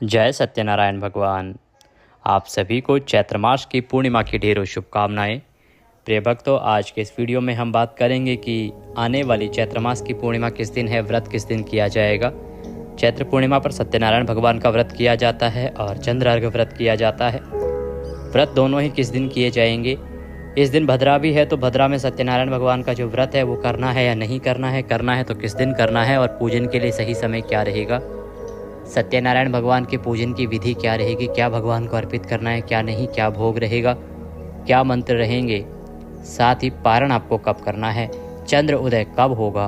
जय सत्यनारायण भगवान। आप सभी को चैत्र मास की पूर्णिमा की ढेरों शुभकामनाएं। प्रिय भक्तों, आज के इस वीडियो में हम बात करेंगे कि आने वाली चैत्र मास की पूर्णिमा किस दिन है, व्रत किस दिन किया जाएगा। चैत्र पूर्णिमा पर सत्यनारायण भगवान का व्रत किया जाता है और चंद्र अर्घ व्रत किया जाता है। व्रत दोनों ही किस दिन किए जाएंगे। इस दिन भद्रा भी है, तो भद्रा में सत्यनारायण भगवान का जो व्रत है वो करना है या नहीं करना है तो किस दिन करना है, और पूजन के लिए सही समय क्या रहेगा। सत्यनारायण भगवान के पूजन की विधि क्या रहेगी, क्या भगवान को अर्पित करना है, क्या नहीं, क्या भोग रहेगा, क्या मंत्र रहेंगे, साथ ही पारण आपको कब करना है, चंद्र उदय कब होगा,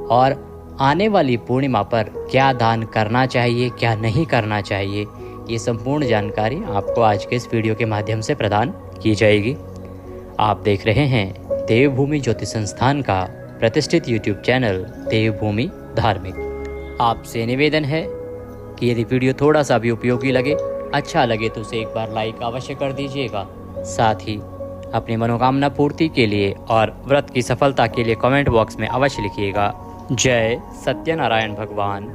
और आने वाली पूर्णिमा पर क्या दान करना चाहिए, क्या नहीं करना चाहिए, ये संपूर्ण जानकारी आपको आज के इस वीडियो के माध्यम से प्रदान की जाएगी। आप देख रहे हैं देवभूमि ज्योतिष संस्थान का प्रतिष्ठित यूट्यूब चैनल देवभूमि धार्मिक। आपसे निवेदन है कि यदि वीडियो थोड़ा सा भी उपयोगी लगे, अच्छा लगे, तो उसे एक बार लाइक अवश्य कर दीजिएगा। साथ ही अपनी मनोकामना पूर्ति के लिए और व्रत की सफलता के लिए कमेंट बॉक्स में अवश्य लिखिएगा जय सत्यनारायण भगवान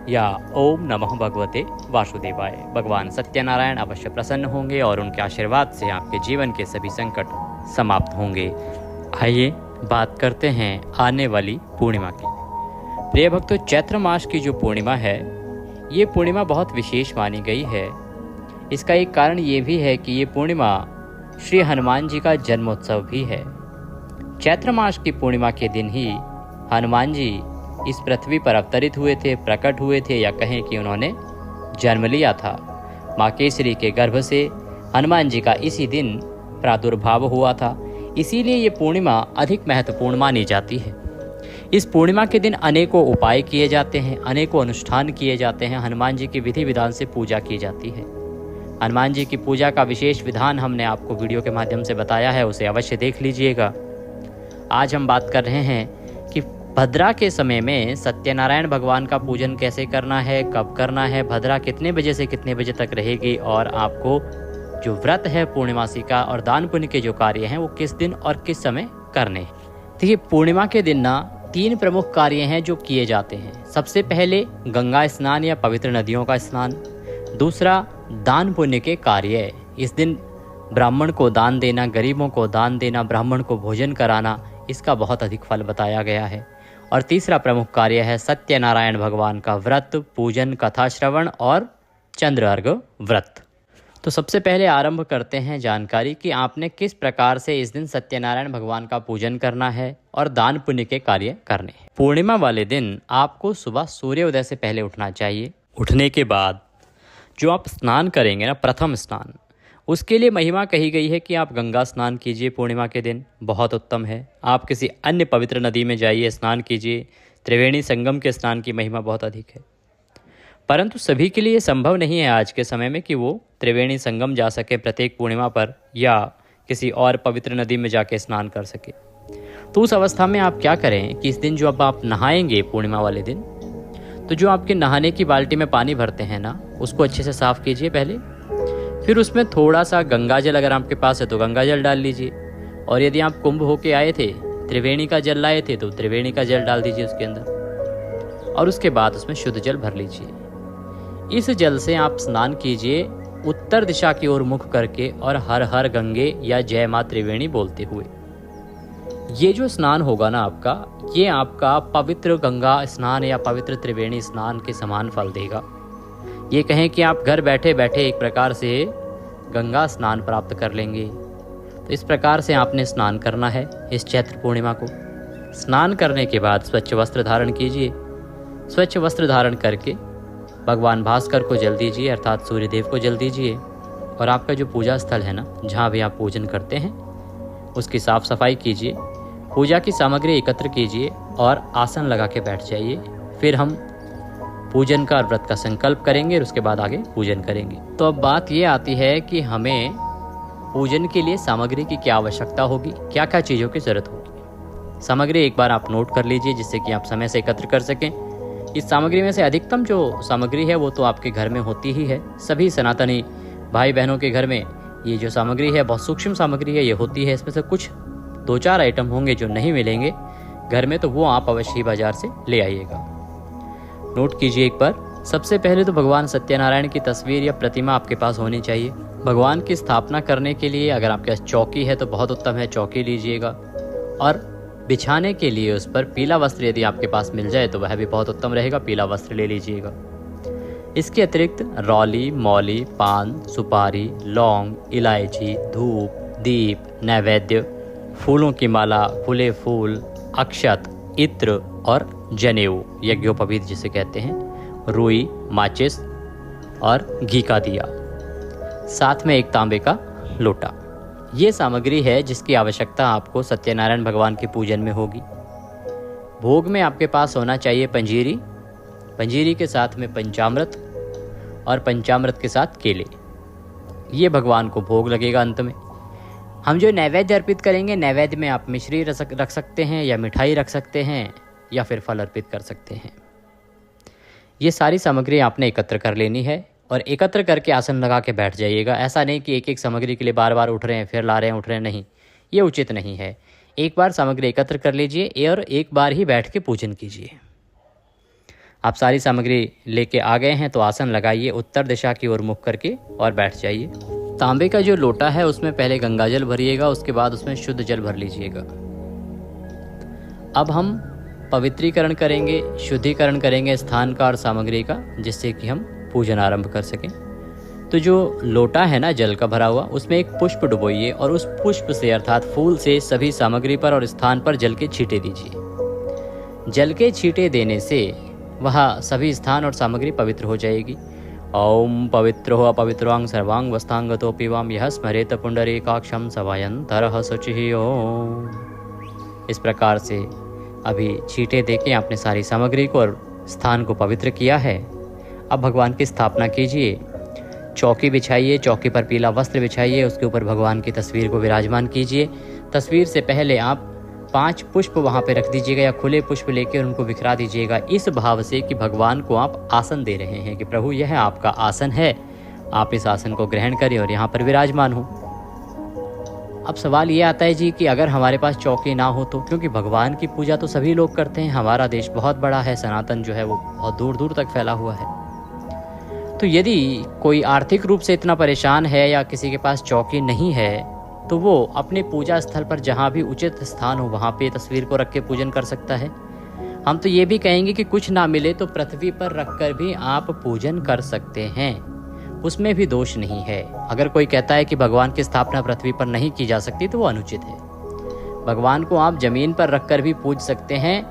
या ओम नमः भगवते वासुदेवाय। भगवान सत्यनारायण अवश्य प्रसन्न होंगे और उनके आशीर्वाद से आपके जीवन के सभी संकट समाप्त होंगे। आइए बात करते हैं आने वाली पूर्णिमा की। प्रिय भक्तों, चैत्र मास की जो पूर्णिमा है, ये पूर्णिमा बहुत विशेष मानी गई है। इसका एक कारण ये भी है कि ये पूर्णिमा श्री हनुमान जी का जन्मोत्सव भी है। चैत्र मास की पूर्णिमा के दिन ही हनुमान जी इस पृथ्वी पर अवतरित हुए थे, प्रकट हुए थे, या कहें कि उन्होंने जन्म लिया था। माँ केसरी के गर्भ से हनुमान जी का इसी दिन प्रादुर्भाव हुआ था, इसीलिए ये पूर्णिमा अधिक महत्वपूर्ण मानी जाती है। इस पूर्णिमा के दिन अनेकों उपाय किए जाते हैं, अनेकों अनुष्ठान किए जाते हैं, हनुमान जी की विधि विधान से पूजा की जाती है। हनुमान जी की पूजा का विशेष विधान हमने आपको वीडियो के माध्यम से बताया है, उसे अवश्य देख लीजिएगा। आज हम बात कर रहे हैं कि भद्रा के समय में सत्यनारायण भगवान का पूजन कैसे करना है, कब करना है, भद्रा कितने बजे से कितने बजे तक रहेगी, और आपको जो व्रत है पूर्णिमासी का और दान पुण्य के जो कार्य हैं वो किस दिन और किस समय करने हैं। देखिए, पूर्णिमा के दिन ना 3 प्रमुख कार्य हैं जो किए जाते हैं। सबसे पहले गंगा स्नान या पवित्र नदियों का स्नान, दूसरा दान पुण्य के कार्य। इस दिन ब्राह्मण को दान देना, गरीबों को दान देना, ब्राह्मण को भोजन कराना, इसका बहुत अधिक फल बताया गया है। और तीसरा प्रमुख कार्य है सत्यनारायण भगवान का व्रत, पूजन, कथा श्रवण और चंद्र अर्घ व्रत। तो सबसे पहले आरंभ करते हैं जानकारी कि आपने किस प्रकार से इस दिन सत्यनारायण भगवान का पूजन करना है और दान पुण्य के कार्य करने हैं। पूर्णिमा वाले दिन आपको सुबह सूर्योदय से पहले उठना चाहिए। उठने के बाद जो आप स्नान करेंगे ना, प्रथम स्नान, उसके लिए महिमा कही गई है कि आप गंगा स्नान कीजिए पूर्णिमा के दिन, बहुत उत्तम है। आप किसी अन्य पवित्र नदी में जाइए, स्नान कीजिए। त्रिवेणी संगम के स्नान की महिमा बहुत अधिक है, परंतु सभी के लिए संभव नहीं है आज के समय में कि वो त्रिवेणी संगम जा सके प्रत्येक पूर्णिमा पर, या किसी और पवित्र नदी में जाके स्नान कर सके। तो उस अवस्था में आप क्या करें कि इस दिन जो अब आप नहाएंगे पूर्णिमा वाले दिन, तो जो आपके नहाने की बाल्टी में पानी भरते हैं ना, उसको अच्छे से साफ कीजिए पहले। फिर उसमें थोड़ा सा गंगा जल, अगर आपके पास है तो गंगा जल डाल लीजिए, और यदि आप कुंभ होके आए थे, त्रिवेणी का जल लाए थे, तो त्रिवेणी का जल डाल दीजिए उसके अंदर, और उसके बाद उसमें शुद्ध जल भर लीजिए। इस जल से आप स्नान कीजिए उत्तर दिशा की ओर मुख करके, और हर हर गंगे या जय मां त्रिवेणी बोलते हुए। ये जो स्नान होगा ना आपका, ये आपका पवित्र गंगा स्नान या पवित्र त्रिवेणी स्नान के समान फल देगा। ये कहें कि आप घर बैठे बैठे एक प्रकार से गंगा स्नान प्राप्त कर लेंगे। तो इस प्रकार से आपने स्नान करना है इस चैत्र पूर्णिमा को। स्नान करने के बाद स्वच्छ वस्त्र धारण कीजिए। स्वच्छ वस्त्र धारण करके भगवान भास्कर को जल दीजिए, अर्थात सूर्यदेव को जल दीजिए, और आपका जो पूजा स्थल है ना, जहाँ भी आप पूजन करते हैं, उसकी साफ सफाई कीजिए। पूजा की सामग्री एकत्र कीजिए और आसन लगा के बैठ जाइए। फिर हम पूजन का और व्रत का संकल्प करेंगे और उसके बाद आगे पूजन करेंगे। तो अब बात ये आती है कि हमें पूजन के लिए सामग्री की क्या आवश्यकता होगी, क्या क्या चीज़ों की जरूरत होगी। सामग्री एक बार आप नोट कर लीजिए, जिससे कि आप समय से एकत्र कर सकें। इस सामग्री में से अधिकतम जो सामग्री है वो तो आपके घर में होती ही है। सभी सनातनी भाई बहनों के घर में ये जो सामग्री है बहुत सूक्ष्म सामग्री है, ये होती है। इसमें से कुछ 2-4 आइटम होंगे जो नहीं मिलेंगे घर में, तो वो आप अवश्य ही बाजार से ले आइएगा। नोट कीजिए एक बार। सबसे पहले तो भगवान सत्यनारायण की तस्वीर या प्रतिमा आपके पास होनी चाहिए। भगवान की स्थापना करने के लिए अगर आपके पास चौकी है तो बहुत उत्तम है, चौकी लीजिएगा। और बिछाने के लिए उस पर पीला वस्त्र यदि आपके पास मिल जाए तो वह भी बहुत उत्तम रहेगा, पीला वस्त्र ले लीजिएगा। इसके अतिरिक्त रौली, मौली, पान, सुपारी, लौंग, इलायची, धूप, दीप, नैवेद्य, फूलों की माला, खुले फूल, अक्षत, इत्र और जनेऊ, यज्ञोपवीत जिसे कहते हैं, रुई, माचिस और घी का दिया, साथ में एक तांबे का लोटा। ये सामग्री है जिसकी आवश्यकता आपको सत्यनारायण भगवान के पूजन में होगी। भोग में आपके पास होना चाहिए पंजीरी, पंजीरी के साथ में पंचामृत और पंचामृत के साथ केले। ये भगवान को भोग लगेगा। अंत में हम जो नैवेद्य अर्पित करेंगे, नैवेद्य में आप मिश्री रख सकते हैं या मिठाई रख सकते हैं या फिर फल अर्पित कर सकते हैं। ये सारी सामग्री आपने एकत्र कर लेनी है और एकत्र करके आसन लगा के बैठ जाइएगा। ऐसा नहीं कि एक एक सामग्री के लिए बार बार उठ रहे हैं, फिर ला रहे हैं, उठ रहे हैं, नहीं, ये उचित नहीं है। एक बार सामग्री एकत्र कर लीजिए और एक बार ही बैठ के पूजन कीजिए। आप सारी सामग्री लेके आ गए हैं तो आसन लगाइए, उत्तर दिशा की ओर मुख करके और बैठ जाइए। तांबे का जो लोटा है उसमें पहले गंगा जल भरिएगा, उसके बाद उसमें शुद्ध जल भर लीजिएगा। अब हम पवित्रीकरण करेंगे, शुद्धिकरण करेंगे स्थान का और सामग्री का, जिससे कि हम पूजन आरंभ कर सकें। तो जो लोटा है ना जल का भरा हुआ, उसमें एक पुष्प डुबोइए और उस पुष्प से अर्थात फूल से सभी सामग्री पर और स्थान पर जल के छींटे दीजिए। जल के छींटे देने से वह सभी स्थान और सामग्री पवित्र हो जाएगी। ओम पवित्रो अपवित्रों सर्वांग वस्तांगतो पिवाम यह स्मरेत पुंडरीकाक्षम सवायंतरः शुचिः ओम। इस प्रकार से अभी छींटे देके आपने सारी सामग्री को और स्थान को पवित्र किया है। अब भगवान की स्थापना कीजिए। चौकी बिछाइए, चौकी पर पीला वस्त्र बिछाइए, उसके ऊपर भगवान की तस्वीर को विराजमान कीजिए। तस्वीर से पहले आप 5 पुष्प वहाँ पे रख दीजिएगा या खुले पुष्प लेकर उनको बिखरा दीजिएगा, इस भाव से कि भगवान को आप आसन दे रहे हैं कि प्रभु यह आपका आसन है, आप इस आसन को ग्रहण करें और यहाँ पर विराजमान हो। अब सवाल ये आता है जी कि अगर हमारे पास चौकी ना हो तो, क्योंकि भगवान की पूजा तो सभी लोग करते हैं, हमारा देश बहुत बड़ा है, सनातन जो है वो बहुत दूर दूर तक फैला हुआ है। तो यदि कोई आर्थिक रूप से इतना परेशान है या किसी के पास चौकी नहीं है तो वो अपने पूजा स्थल पर जहाँ भी उचित स्थान हो वहाँ पे तस्वीर को रख के पूजन कर सकता है। हम तो ये भी कहेंगे कि कुछ ना मिले तो पृथ्वी पर रखकर भी आप पूजन कर सकते हैं, उसमें भी दोष नहीं है। अगर कोई कहता है कि भगवान की स्थापना पृथ्वी पर नहीं की जा सकती तो वो अनुचित है। भगवान को आप जमीन पर रखकर भी पूज सकते हैं।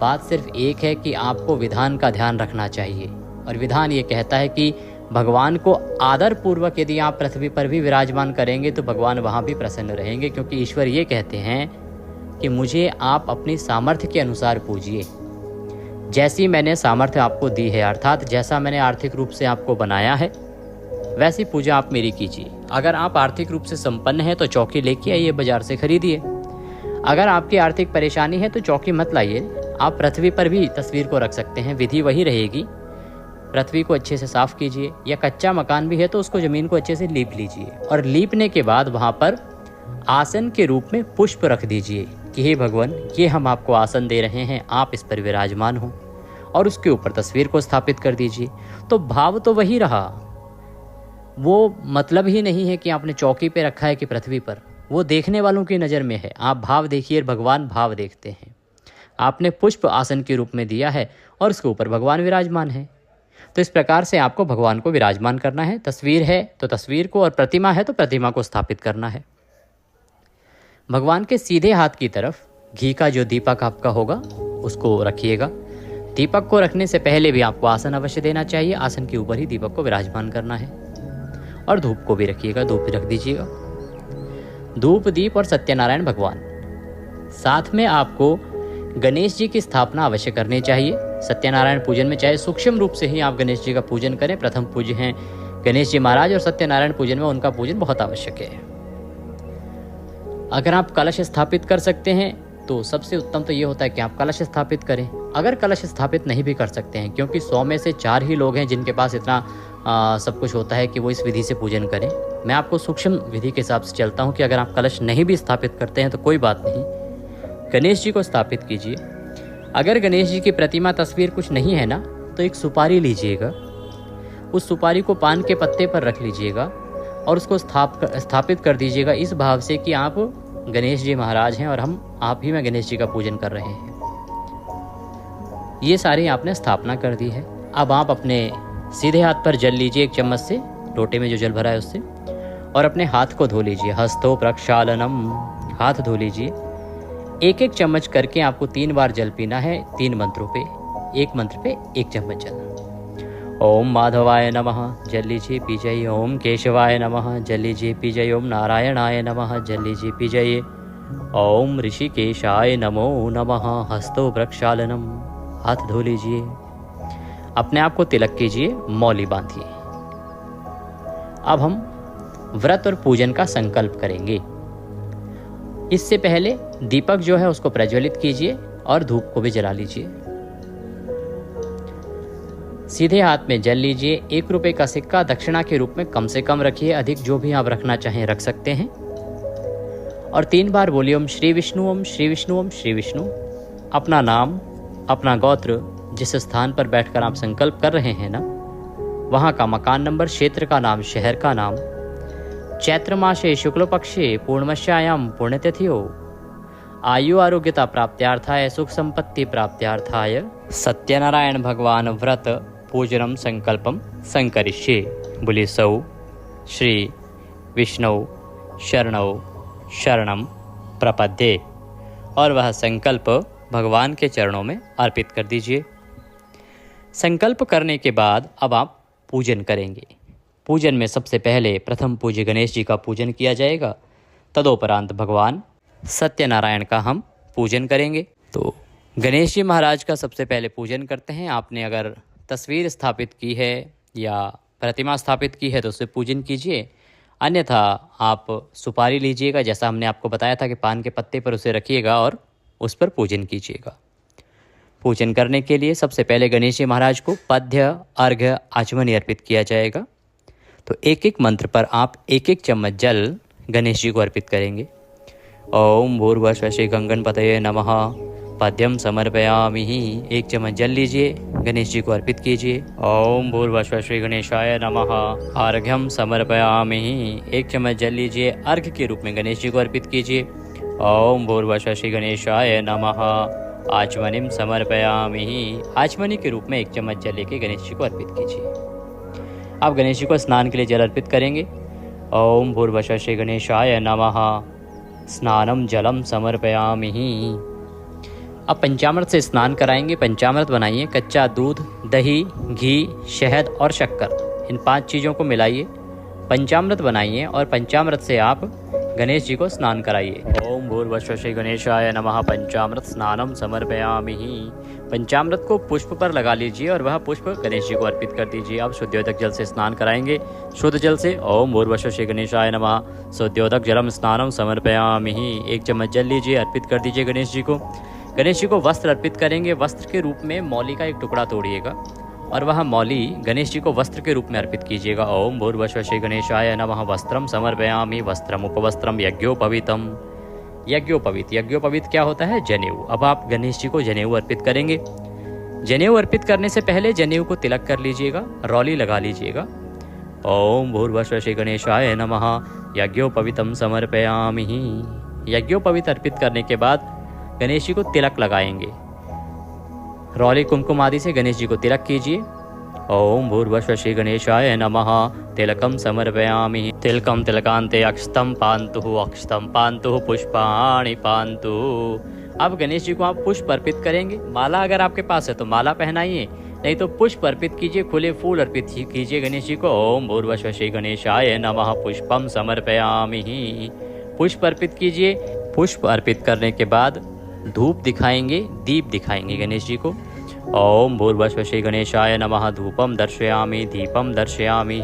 बात सिर्फ एक है कि आपको विधान का ध्यान रखना चाहिए, और विधान ये कहता है कि भगवान को आदर पूर्वक यदि आप पृथ्वी पर भी विराजमान करेंगे तो भगवान वहाँ भी प्रसन्न रहेंगे, क्योंकि ईश्वर ये कहते हैं कि मुझे आप अपनी सामर्थ्य के अनुसार पूजिए। जैसी मैंने सामर्थ्य आपको दी है, अर्थात जैसा मैंने आर्थिक रूप से आपको बनाया है वैसी पूजा आप मेरी कीजिए। अगर आप आर्थिक रूप से संपन्न हैं तो चौकी लेके आइए, बाजार से खरीदिए। अगर आपकी आर्थिक परेशानी है तो चौकी मत लाइए, आप पृथ्वी पर भी तस्वीर को रख सकते हैं। विधि वही रहेगी, पृथ्वी को अच्छे से साफ कीजिए, या कच्चा मकान भी है तो उसको ज़मीन को अच्छे से लीप लीजिए, और लीपने के बाद वहाँ पर आसन के रूप में पुष्प रख दीजिए कि हे भगवान, ये हम आपको आसन दे रहे हैं, आप इस पर विराजमान हो, और उसके ऊपर तस्वीर को स्थापित कर दीजिए। तो भाव तो वही रहा, वो मतलब ही नहीं है कि आपने चौकी पे रखा है कि पृथ्वी पर, वो देखने वालों की नज़र में है। आप भाव देखिए, भगवान भाव देखते हैं। आपने पुष्प आसन के रूप में दिया है और उसके ऊपर भगवान विराजमान है। तो इस प्रकार से आपको भगवान को विराजमान करना है। तस्वीर है तो तस्वीर को, और प्रतिमा है तो प्रतिमा को स्थापित करना है। भगवान के सीधे हाथ की तरफ घी का जो दीपक आपका होगा उसको रखिएगा। दीपक को रखने से पहले भी आपको आसन अवश्य देना चाहिए, आसन के ऊपर ही दीपक को विराजमान करना है। और धूप को भी रखिएगा, धूप भी रख दीजिएगा। धूप, दीप और सत्यनारायण भगवान। साथ में आपको गणेश जी की स्थापना अवश्य करनी चाहिए। सत्यनारायण पूजन में चाहे सूक्ष्म रूप से ही आप गणेश जी का पूजन करें, प्रथम पूज्य हैं गणेश जी महाराज, और सत्यनारायण पूजन में उनका पूजन बहुत आवश्यक है। अगर आप कलश स्थापित कर सकते हैं तो सबसे उत्तम तो ये होता है कि आप कलश स्थापित करें। अगर कलश स्थापित नहीं भी कर सकते हैं, क्योंकि 100 में से 4 ही लोग हैं जिनके पास इतना सब कुछ होता है कि वो इस विधि से पूजन करें, मैं आपको सूक्ष्म विधि के हिसाब से चलता हूँ कि अगर आप कलश नहीं भी स्थापित करते हैं तो कोई बात नहीं, गणेश जी को स्थापित कीजिए। अगर गणेश जी की प्रतिमा तस्वीर कुछ नहीं है ना, तो एक सुपारी लीजिएगा, उस सुपारी को पान के पत्ते पर रख लीजिएगा और उसको स्थापित कर दीजिएगा इस भाव से कि आप गणेश जी महाराज हैं और हम आप ही में गणेश जी का पूजन कर रहे हैं। ये सारी आपने स्थापना कर दी है। अब आप अपने सीधे हाथ पर जल लीजिए एक चम्मच से, लोटे में जो जल भरा है उससे, और अपने हाथ को धो लीजिए। हस्तो प्रक्षालनम, हाथ धो लीजिए। एक एक चम्मच करके आपको 3 बार जल पीना है, 3 मंत्रों पे, एक मंत्र पे 1 चम्मच जल। ओम माधवाय नमः, जल लीजिए पी जाइए। ओम केशवाय नमः, जल लीजिए पी जाइए। ओम नारायणाय नमः, जल लीजिए पी जाइए। ओम ऋषिकेशाय नमो नमः, हस्तो प्रक्षालनम, हाथ धो लीजिए। अपने आप को तिलक कीजिए, मौली बांधिए। अब हम व्रत और पूजन का संकल्प करेंगे। इससे पहले दीपक जो है उसको प्रज्वलित कीजिए और धूप को भी जला लीजिए। सीधे हाथ में जल लीजिए। 1 रुपये का सिक्का दक्षिणा के रूप में कम से कम रखिए, अधिक जो भी आप रखना चाहें रख सकते हैं। और 3 बार बोलिए ओम श्री विष्णु, ओम श्री विष्णु, ओम श्री विष्णु। अपना नाम, अपना गोत्र, जिस स्थान पर बैठकर आप संकल्प कर रहे हैं ना, वहाँ का मकान नंबर, क्षेत्र का नाम, शहर का नाम, चैत्र मासे शुक्ल पक्षे पूर्णमस्यायाम पुण्यतिथियो आयु आरोग्यता प्राप्त्यार्थाय सुख संपत्ति प्राप्त्यार्थाय सत्यनारायण भगवान व्रत पूजनम संकल्पम संकरिष्ये। बोले सौ श्री विष्णु शरणौ शरणम प्रपद्ये, और वह संकल्प भगवान के चरणों में अर्पित कर दीजिए। संकल्प करने के बाद अब आप पूजन करेंगे। पूजन में सबसे पहले प्रथम पूज्य गणेश जी का पूजन किया जाएगा, तदोपरांत भगवान सत्यनारायण का हम पूजन करेंगे। तो गणेश जी महाराज का सबसे पहले पूजन करते हैं। आपने अगर तस्वीर स्थापित की है या प्रतिमा स्थापित की है तो उससे पूजन कीजिए, अन्यथा आप सुपारी लीजिएगा, जैसा हमने आपको बताया था कि पान के पत्ते पर उसे रखिएगा और उस पर पूजन कीजिएगा। पूजन करने के लिए सबसे पहले गणेश जी महाराज को पद्य, अर्घ्य, आचमनी अर्पित किया जाएगा। तो एक एक मंत्र पर आप 1-1 चम्मच जल गणेश जी को अर्पित करेंगे। ओम भूर्भुवः श्री गंगणपतये नमः, पद्यम समर्पयामि। 1 चम्मच जल लीजिए, गणेश जी को अर्पित कीजिए। ओम भूर्भुवः श्री गणेशाय नमः, अर्घ्यम समर्पयामि। 1 चम्मच जल लीजिए, अर्घ्य के रूप में गणेश जी को अर्पित कीजिए। ओम भूर्भुवः श्री गणेशाय नमः, आचमनीम समर्पयामि। आचमनी के रूप में 1 चम्मच जल लेके गणेश जी को अर्पित कीजिए। आप गणेश जी को स्नान के लिए जल अर्पित करेंगे। ओम भूर्भुवः श्री गणेशाय नमः, स्नानम जलम समर्पयामि। अब पंचामृत से स्नान कराएंगे। पंचामृत बनाइए, कच्चा दूध, दही, घी, शहद और शक्कर, इन 5 चीज़ों को मिलाइए, पंचामृत बनाइए और पंचामृत से आप गणेश जी को स्नान कराइए। ओम भूर्भुवः श्री गणेशाय नमः, पंचामृत स्नानम समर्पयामि। पंचामृत को पुष्प पर लगा लीजिए और वह पुष्प गणेश जी को अर्पित कर दीजिए। आप शुद्धोदक जल से स्नान कराएंगे, शुद्ध जल से। ओम भूर्भुवः श्री गणेशाय नमः, शुद्धोदक जलम स्नानम समर्पयामि। 1 चम्मच जल लीजिए, अर्पित कर दीजिए गणेश जी को। गणेश जी को वस्त्र अर्पित करेंगे। वस्त्र के रूप में मौली का एक टुकड़ा तोड़िएगा और वह मौली गणेश जी को वस्त्र के रूप में अर्पित कीजिएगा। ओम भूर्भुवः श्री गणेशाय नमः, वस्त्रम समर्पयामि। वस्त्रम उपवस्त्रम यज्ञोपवीतम। यज्ञोपवीत, यज्ञोपवीत क्या होता है? जनेऊ। अब आप गणेश जी को जनेऊ अर्पित करेंगे। जनेऊ अर्पित करने से पहले जनेऊ को तिलक कर लीजिएगा, रौली लगा लीजिएगा। ओम भूर्भुवः श्री गणेशाय नमः, यज्ञोपवीतम समर्पयामि। यज्ञोपवीत अर्पित करने के बाद गणेश जी को तिलक लगाएंगे। रौली, कुमकुम आदि से गणेश जी को तिलक कीजिए। ओम भूर्भुवः श्री गणेशाय नमः, तिलकम समर्पयामि। तिलकम तिलकान्ते अक्षतम पान्तु, अक्षतम पान्तु पुष्पाणि पान्तु। अब गणेश जी को आप पुष्प अर्पित करेंगे। माला अगर आपके पास है तो माला पहनाइए, नहीं तो पुष्प अर्पित कीजिए, खुले फूल अर्पित कीजिए गणेश जी को। ओम भूर्भुवः श्री गणेशाय नमः, पुष्पम समर्पयामि। पुष्प अर्पित कीजिए। पुष्प अर्पित करने के बाद धूप दिखाएंगे, दीप दिखाएंगे गणेश जी को। ओम भूर्भुवः श्री गणेशाय नमः, धूपम दर्शयामि, दीपम दर्शयामि।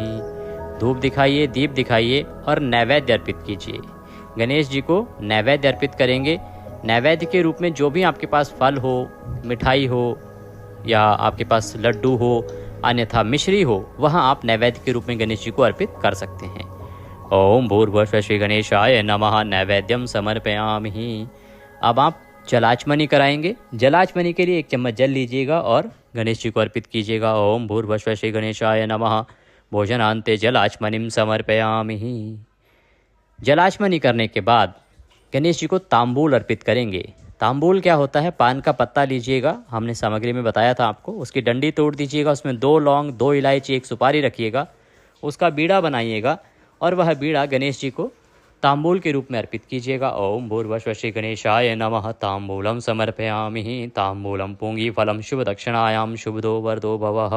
धूप दिखाइए, दीप दिखाइए और नैवेद्य अर्पित कीजिए। गणेश जी को नैवेद्य अर्पित करेंगे। नैवेद्य के रूप में जो भी आपके पास फल हो, मिठाई हो या आपके पास लड्डू हो, अन्यथा मिश्री हो, वह आप नैवेद्य के रूप में गणेश जी को अर्पित कर सकते हैं। ओम भूर्भुवः श्री गणेशाय नमः, नैवेद्यम समर्पयामि। अब आप जलाचमनी कराएंगे। जलाचमनी के लिए 1 चम्मच जल लीजिएगा और गणेश जी को अर्पित कीजिएगा। ओम भूर्भुवः श्री गणेशाय नमः। भोजनान्ते जलाचमनिं समर्पयामि। जलाचमनी करने के बाद गणेश जी को तांबूल अर्पित करेंगे। तांबूल क्या होता है? पान का पत्ता लीजिएगा, हमने सामग्री में बताया था आपको। उसकी डंडी तोड़ दीजिएगा, उसमें 2 लौंग, 2 इलायची, 1 सुपारी रखिएगा, उसका बीड़ा बनाइएगा और वह बीड़ा गणेश जी को तांबूल के रूप में अर्पित कीजिएगा। ओम भूर्भुवः श्री गणेशाय नमः। तांबूलम समर्पयामि। तांबूलम पूंगी फलम शुभ दक्षिणायाम शुभदो वरदो भवः।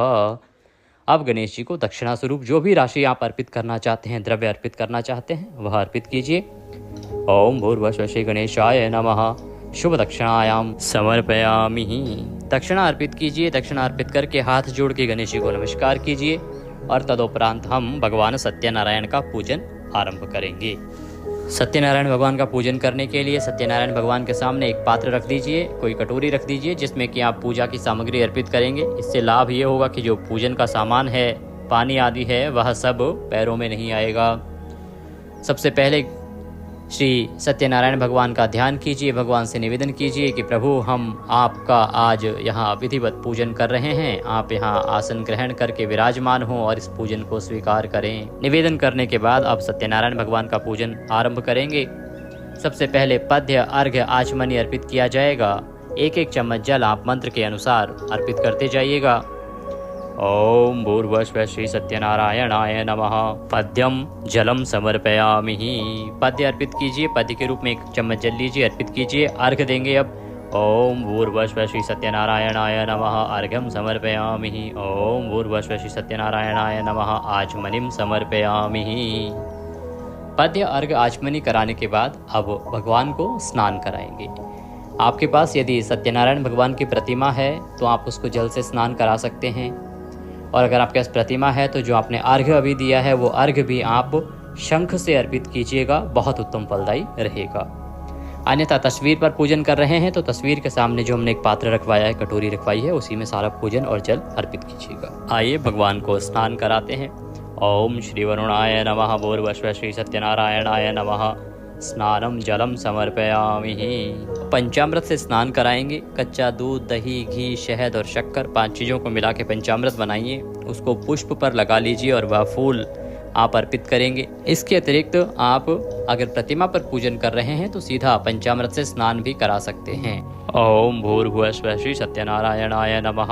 अब गणेश जी को दक्षिणा स्वरूप जो भी राशि आप अर्पित करना चाहते हैं, द्रव्य अर्पित करना चाहते हैं, वह अर्पित कीजिए। ओम भूर्भुवः श्री गणेशाय नमः। शुभ दक्षिणायाम समर्पयामि। दक्षिणा अर्पित कीजिए। दक्षिणा अर्पित करके हाथ जोड़ के गणेश जी को नमस्कार कीजिए और तदोपरांत हम भगवान सत्यनारायण का पूजन आरंभ करेंगे। सत्यनारायण भगवान का पूजन करने के लिए सत्यनारायण भगवान के सामने एक पात्र रख दीजिए, कोई कटोरी रख दीजिए जिसमें कि आप पूजा की सामग्री अर्पित करेंगे। इससे लाभ ये होगा कि जो पूजन का सामान है, पानी आदि है, वह सब पैरों में नहीं आएगा। सबसे पहले श्री सत्यनारायण भगवान का ध्यान कीजिए, भगवान से निवेदन कीजिए कि प्रभु हम आपका आज यहाँ विधिवत पूजन कर रहे हैं, आप यहाँ आसन ग्रहण करके विराजमान हों और इस पूजन को स्वीकार करें। निवेदन करने के बाद अब सत्यनारायण भगवान का पूजन आरंभ करेंगे। सबसे पहले पद्य, अर्घ्य, आचमनी अर्पित किया जाएगा। 1-1 चम्मच जल आप मंत्र के अनुसार अर्पित करते जाइएगा। ओम भूर्भुवः श्री सत्यनारायणाय नमः। पद्यम जलम समर्पयामि। पद्य अर्पित कीजिए, पद्य के रूप में 1 चम्मच जल लीजिए, अर्पित कीजिए। अर्घ्य देंगे अब। ओम भूर्भुवः श्री सत्यनारायणाय नमः। अर्घ्यम समर्पयामि। ओम भूर्भुवः श्री सत्यनारायणाय नमः। आचमनिम समर्पयामि। पद्य, अर्घ्य, आचमनी कराने के बाद अब भगवान को स्नान कराएंगे। आपके पास यदि सत्यनारायण भगवान की प्रतिमा है तो आप उसको जल से स्नान करा सकते हैं, और अगर आपके पास प्रतिमा है तो जो आपने अर्घ्य अभी दिया है वो अर्घ्य भी आप शंख से अर्पित कीजिएगा, बहुत उत्तम फलदायी रहेगा। अन्यथा तस्वीर पर पूजन कर रहे हैं तो तस्वीर के सामने जो हमने एक पात्र रखवाया है, कटोरी रखवाई है, उसी में सारा पूजन और जल अर्पित कीजिएगा। आइए भगवान को स्नान कराते हैं। ओम श्री वरुणाय नमः। भूर्भुवः श्री सत्यनारायणाय नमः। स्नानम जलम समर्पयामि। पंचामृत से स्नान कराएंगे। कच्चा दूध, दही, घी, शहद और शक्कर, 5 चीज़ों को मिला के पंचामृत बनाइए, उसको पुष्प पर लगा लीजिए और वह फूल आप अर्पित करेंगे। इसके अतिरिक्त आप अगर प्रतिमा पर पूजन कर रहे हैं तो सीधा पंचामृत से स्नान भी करा सकते हैं। ओम भूर्भुवः श्री सत्यनारायणाय नमः।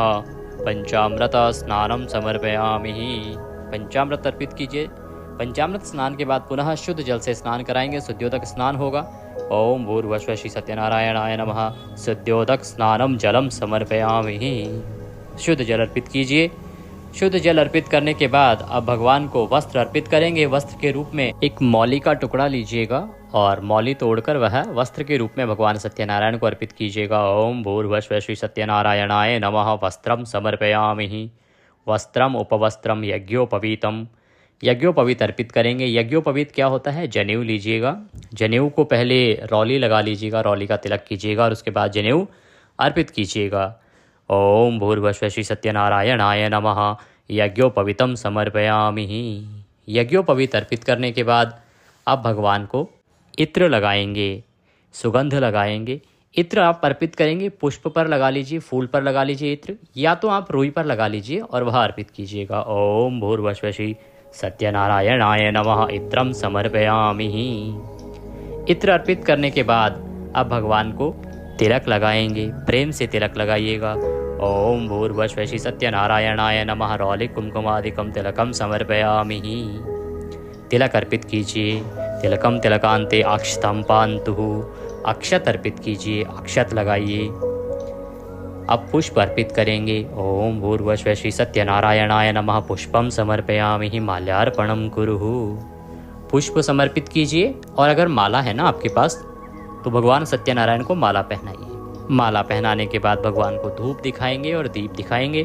पंचामृत स्नानम समर्पयामि। पंचामृत अर्पित कीजिए। पंचामृत स्नान के बाद पुनः शुद्ध जल से स्नान कराएंगे, शुद्ध्योदक स्नान होगा। ओम भूर्भुवः श्री सत्यनारायणाय नमः। शुद्ध्योदक स्नानम जलम समर्पयामि। शुद्ध जल अर्पित कीजिए। शुद्ध जल अर्पित करने के बाद अब भगवान को वस्त्र अर्पित करेंगे। वस्त्र के रूप में एक मौली का टुकड़ा लीजिएगा और मौली तोड़कर वह वस्त्र के रूप में भगवान सत्यनारायण को अर्पित कीजिएगा। ओम भूर्भुवः श्री सत्यनारायणाय नमः। वस्त्रम समर्पयामि। वस्त्रम उपवस्त्रम यज्ञोपवीतम। यज्ञोपवीत अर्पित करेंगे। यज्ञोपवीत क्या होता है? जनेऊ लीजिएगा। जनेऊ को पहले रौली लगा लीजिएगा, रौली का तिलक कीजिएगा और उसके बाद जनेऊ अर्पित कीजिएगा। ओम भूर्भुवः श्री सत्यनारायणाय नमः। यज्ञोपवीतम समर्पयामि। यज्ञोपवीत अर्पित करने के बाद अब भगवान को इत्र लगाएंगे, सुगंध लगाएंगे। इत्र आप अर्पित करेंगे, पुष्प पर लगा लीजिए, फूल पर लगा लीजिए इत्र, या तो आप रुई पर लगा लीजिए और वह अर्पित कीजिएगा। ओम भूर्भुवः श्री सत्यनारायणाय नमः। इत्रम समर्पयामि। इत्र अर्पित करने के बाद अब भगवान को तिलक लगाएंगे। प्रेम से तिलक लगाइएगा। ओम भूर्भुवः श्री सत्यनारायणाय नमः। रौलिक कुमकुमादिकम तिलकम समर्पयामि। तिलक अर्पित कीजिए। तिलकम तिलकांते अक्षतम पान्तु। अक्षत अर्पित कीजिए, अक्षत लगाइए। अब पुष्प अर्पित करेंगे। ओम भूर्भुवः श्री सत्यनारायणाय नमः। पुष्पम समर्पयामि। माल्यार्पणम कुरुः। पुष्प समर्पित कीजिए और अगर माला है ना आपके पास तो भगवान सत्यनारायण को माला पहनाइए। माला पहनाने के बाद भगवान को धूप दिखाएंगे और दीप दिखाएंगे।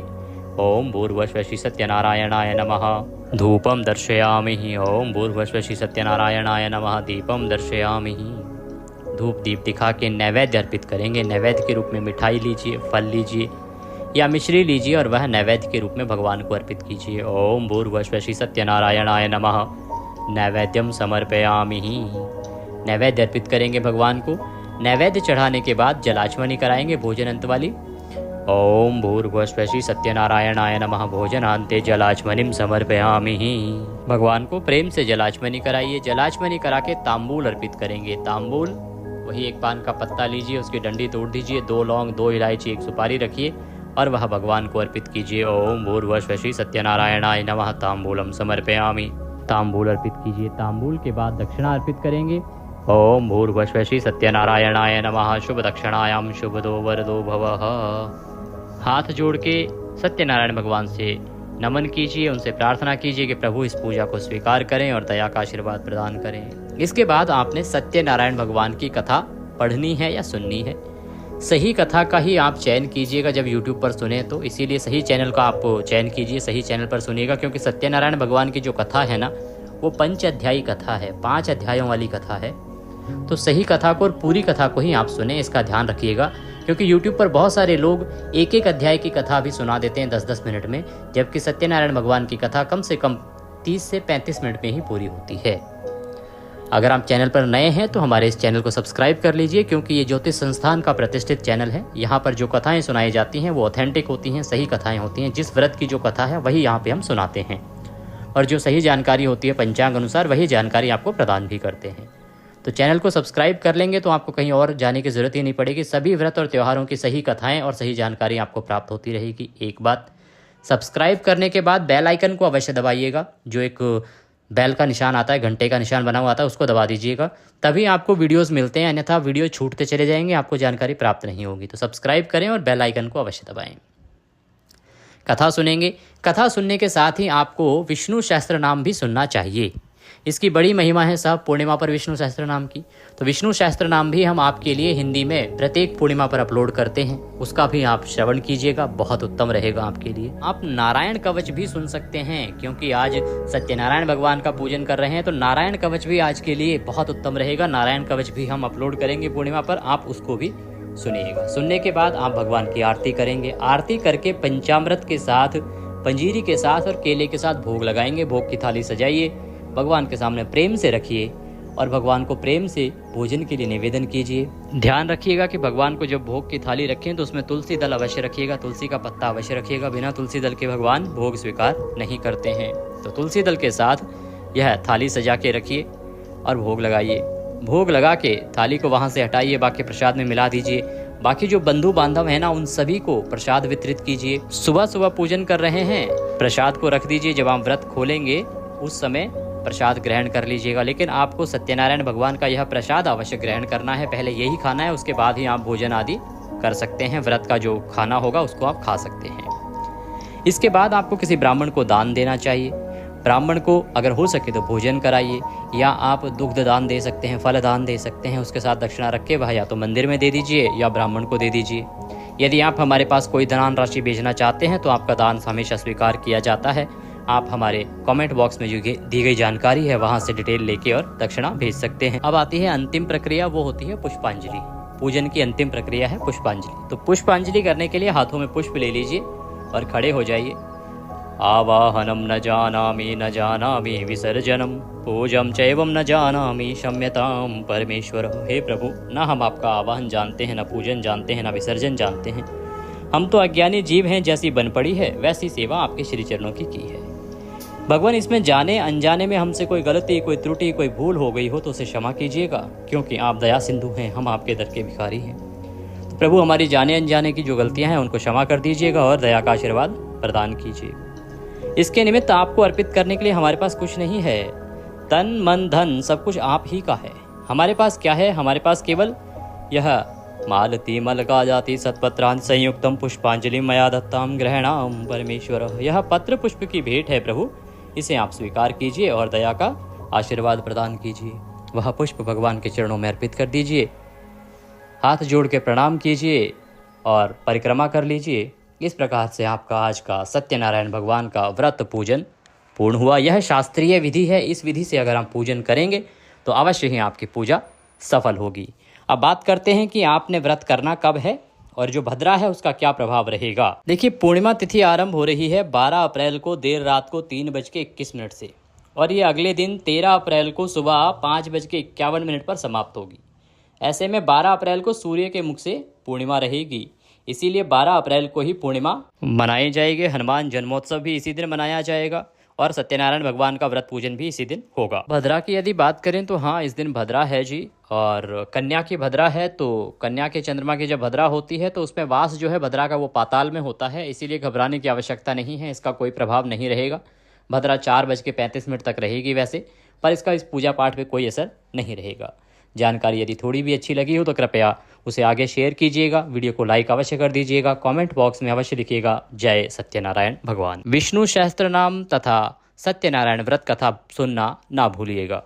ओम भूर्भुवः श्री सत्यनारायणाय नमः। धूपम दर्शयामि। ओम भूर्भुवः श्री सत्यनारायणाय नमः। दीपम दर्शयामि। धूप दीप दिखा के नैवेद्य अर्पित करेंगे। नैवेद्य के रूप में मिठाई लीजिए, फल लीजिए या मिश्री लीजिए और वह नैवेद्य के रूप में भगवान को अर्पित कीजिए। ओम भूर्भुवः श्री सत्यनारायणाय नमः। नैवेद्यम समर्पयामि। नैवेद्य अर्पित करेंगे भगवान को। नैवेद्य चढ़ाने के बाद जलाचमनी कराएंगे, भोजन अंत वाली। ओम भूर्भुवस्वः सत्यनारायणाय नमः। भोजनान्ते जलाचमनीं समर्पयामि। भगवान को प्रेम से जलाचमनी कराइए। जलाचमनी करा के तांबूल अर्पित करेंगे। तांबूल वही एक पान का पत्ता लीजिए, उसकी डंडी तोड़ दीजिए, 2 लौंग, 2 इलायची, 1 सुपारी रखिए और वह भगवान को अर्पित कीजिए। ओम भूर्भुवस्वः सत्यनारायणाय नमः तांबूलम समर्पयामि। तांबूल अर्पित कीजिए। तांबूल के बाद दक्षिणा अर्पित करेंगे। ओम भूर्भुवस्वः सत्यनारायणाय नमः। शुभ दक्षिणायाम शुभदो वरदो भवः। हाथ जोड़ के सत्यनारायण भगवान से नमन कीजिए, उनसे प्रार्थना कीजिए कि प्रभु इस पूजा को स्वीकार करें और दया का आशीर्वाद प्रदान करें। इसके बाद आपने सत्यनारायण भगवान की कथा पढ़नी है या सुननी है। सही कथा का ही आप चयन कीजिएगा जब YouTube पर सुने तो, इसीलिए सही चैनल का आप चयन कीजिए, सही चैनल पर सुनिएगा, क्योंकि सत्यनारायण भगवान की जो कथा है ना, वो 5 अध्यायी कथा है, 5 अध्यायों वाली कथा है। तो सही कथा को और पूरी कथा को ही आप सुने, इसका ध्यान रखिएगा, क्योंकि YouTube पर बहुत सारे लोग एक एक अध्याय की कथा भी सुना देते हैं 10-10 मिनट में, जबकि सत्यनारायण भगवान की कथा कम से कम 30 से 35 मिनट में ही पूरी होती है। अगर आप चैनल पर नए हैं तो हमारे इस चैनल को सब्सक्राइब कर लीजिए, क्योंकि ये ज्योतिष संस्थान का प्रतिष्ठित चैनल है। यहाँ पर जो कथाएं सुनाई जाती हैं वो ऑथेंटिक होती हैं, सही कथाएं होती हैं। जिस व्रत की जो कथा है वही यहाँ पे हम सुनाते हैं, और जो सही जानकारी होती है पंचांग अनुसार वही जानकारी आपको प्रदान भी करते हैं। तो चैनल को सब्सक्राइब कर लेंगे तो आपको कहीं और जाने की ज़रूरत ही नहीं पड़ेगी। सभी व्रत और त्योहारों की सही कथाएं और सही जानकारी आपको प्राप्त होती रहेगी। एक बात, सब्सक्राइब करने के बाद बेल आइकन को अवश्य दबाइएगा। जो एक बेल का निशान आता है, घंटे का निशान बना हुआ आता है, उसको दबा दीजिएगा, तभी आपको वीडियोस मिलते हैं, अन्यथा वीडियो छूटते चले जाएंगे, आपको जानकारी प्राप्त नहीं होगी। तो सब्सक्राइब करें और बेल आइकन को अवश्य दबाएं। कथा सुनेंगे। कथा सुनने के साथ ही आपको विष्णु सहस्त्र नाम भी सुनना चाहिए। इसकी बड़ी महिमा है साहब, पूर्णिमा पर विष्णु सहस्त्र नाम की। तो विष्णु सहस्त्र नाम भी हम आपके लिए हिंदी में प्रत्येक पूर्णिमा पर अपलोड करते हैं, उसका भी आप श्रवण कीजिएगा, बहुत उत्तम रहेगा आपके लिए। आप नारायण कवच भी सुन सकते हैं, क्योंकि आज सत्यनारायण भगवान का पूजन कर रहे हैं, तो नारायण कवच भी आज के लिए बहुत उत्तम रहेगा। नारायण कवच भी हम अपलोड करेंगे पूर्णिमा पर, आप उसको भी सुनिएगा। सुनने के बाद आप भगवान की आरती करेंगे। आरती करके पंचामृत के साथ, पंजीरी के साथ और केले के साथ भोग लगाएंगे। भोग की थाली सजाइए, भगवान के सामने प्रेम से रखिए और भगवान को प्रेम से भोजन के लिए निवेदन कीजिए। ध्यान रखिएगा कि भगवान को जब भोग की थाली रखें तो उसमें तुलसी दल अवश्य रखिएगा, तुलसी का पत्ता अवश्य रखिएगा। बिना तुलसी दल के भगवान भोग स्वीकार नहीं करते हैं। तो तुलसी दल के साथ यह थाली सजा के रखिए और भोग लगाइए। भोग लगा के थाली को वहाँ से हटाइए, बाकी प्रसाद में मिला दीजिए। बाकी जो बंधु बांधव है ना, उन सभी को प्रसाद वितरित कीजिए। सुबह सुबह पूजन कर रहे हैं, प्रसाद को रख दीजिए, जब आप व्रत खोलेंगे उस समय प्रसाद ग्रहण कर लीजिएगा। लेकिन आपको सत्यनारायण भगवान का यह प्रसाद अवश्य ग्रहण करना है, पहले यही खाना है, उसके बाद ही आप भोजन आदि कर सकते हैं। व्रत का जो खाना होगा उसको आप खा सकते हैं। इसके बाद आपको किसी ब्राह्मण को दान देना चाहिए। ब्राह्मण को अगर हो सके तो भोजन कराइए, या आप दुग्ध दान दे सकते हैं, फल दान दे सकते हैं। उसके साथ दक्षिणा रख के वह या तो मंदिर में दे दीजिए या ब्राह्मण को दे दीजिए। यदि आप हमारे पास कोई धन राशि भेजना चाहते हैं तो आपका दान हमेशा स्वीकार किया जाता है। आप हमारे कमेंट बॉक्स में जो दी गई जानकारी है वहां से डिटेल लेके और दक्षिणा भेज सकते हैं। अब आती है अंतिम प्रक्रिया, वो होती है पुष्पांजलि। पूजन की अंतिम प्रक्रिया है पुष्पांजलि। तो पुष्पांजलि करने के लिए हाथों में पुष्प ले लीजिए और खड़े हो जाइए। आवाहनम न जानामि विसर्जनम पूजम चैवम न जानामि क्षम्यताम परमेश्वर। हे प्रभु, न हम आपका आवाहन जानते हैं, न पूजन जानते हैं, न विसर्जन जानते हैं। हम तो अज्ञानी जीव हैं, जैसी बन पड़ी है वैसी सेवा आपके श्री चरणों की है। भगवान, इसमें जाने अनजाने में हमसे कोई गलती, कोई त्रुटि, कोई भूल हो गई हो तो उसे क्षमा कीजिएगा, क्योंकि आप दया सिंधु हैं, हम आपके दर के भिखारी हैं। तो प्रभु, हमारी जाने अनजाने की जो गलतियां हैं उनको क्षमा कर दीजिएगा और दया का आशीर्वाद प्रदान कीजिएगा। इसके निमित्त आपको अर्पित करने के लिए हमारे पास कुछ नहीं है। तन मन धन सब कुछ आप ही का है। हमारे पास क्या है? हमारे पास केवल यह मालती मलका जाति सत्पत्रांत संयुक्तम पुष्पांजलि मया दत्ताम ग्रहणाम परमेश्वर। यह पत्र पुष्प की भेंट है प्रभु, इसे आप स्वीकार कीजिए और दया का आशीर्वाद प्रदान कीजिए। वह पुष्प भगवान के चरणों में अर्पित कर दीजिए, हाथ जोड़ के प्रणाम कीजिए और परिक्रमा कर लीजिए। इस प्रकार से आपका आज का सत्यनारायण भगवान का व्रत पूजन पूर्ण हुआ। यह शास्त्रीय विधि है, इस विधि से अगर आप पूजन करेंगे तो अवश्य ही आपकी पूजा सफल होगी। अब बात करते हैं कि आपने व्रत करना कब है और जो भद्रा है उसका क्या प्रभाव रहेगा। देखिए, पूर्णिमा तिथि आरंभ हो रही है 12 अप्रैल को देर रात को 3:21 से, और ये अगले दिन 13 अप्रैल को सुबह 5:51 पर समाप्त होगी। ऐसे में 12 अप्रैल को सूर्य के मुख से पूर्णिमा रहेगी। इसीलिए 12 अप्रैल को ही पूर्णिमा मनाई जाएगी। हनुमान जन्मोत्सव भी इसी दिन मनाया जाएगा और सत्यनारायण भगवान का व्रत पूजन भी इसी दिन होगा। भद्रा की यदि बात करें तो हाँ, इस दिन भद्रा है जी, और कन्या की भद्रा है। तो कन्या के चंद्रमा की जब भद्रा होती है तो उसमें वास जो है भद्रा का वो पाताल में होता है, इसीलिए घबराने की आवश्यकता नहीं है, इसका कोई प्रभाव नहीं रहेगा। भद्रा 4:35 तक रहेगी वैसे, पर इसका इस पूजा पाठ पे कोई असर नहीं रहेगा। जानकारी यदि थोड़ी भी अच्छी लगी हो तो कृपया उसे आगे शेयर कीजिएगा, वीडियो को लाइक अवश्य कर दीजिएगा, कमेंट बॉक्स में अवश्य लिखिएगा जय सत्यनारायण भगवान। विष्णु सहस्त्र नाम तथा सत्यनारायण व्रत कथा सुनना ना भूलिएगा।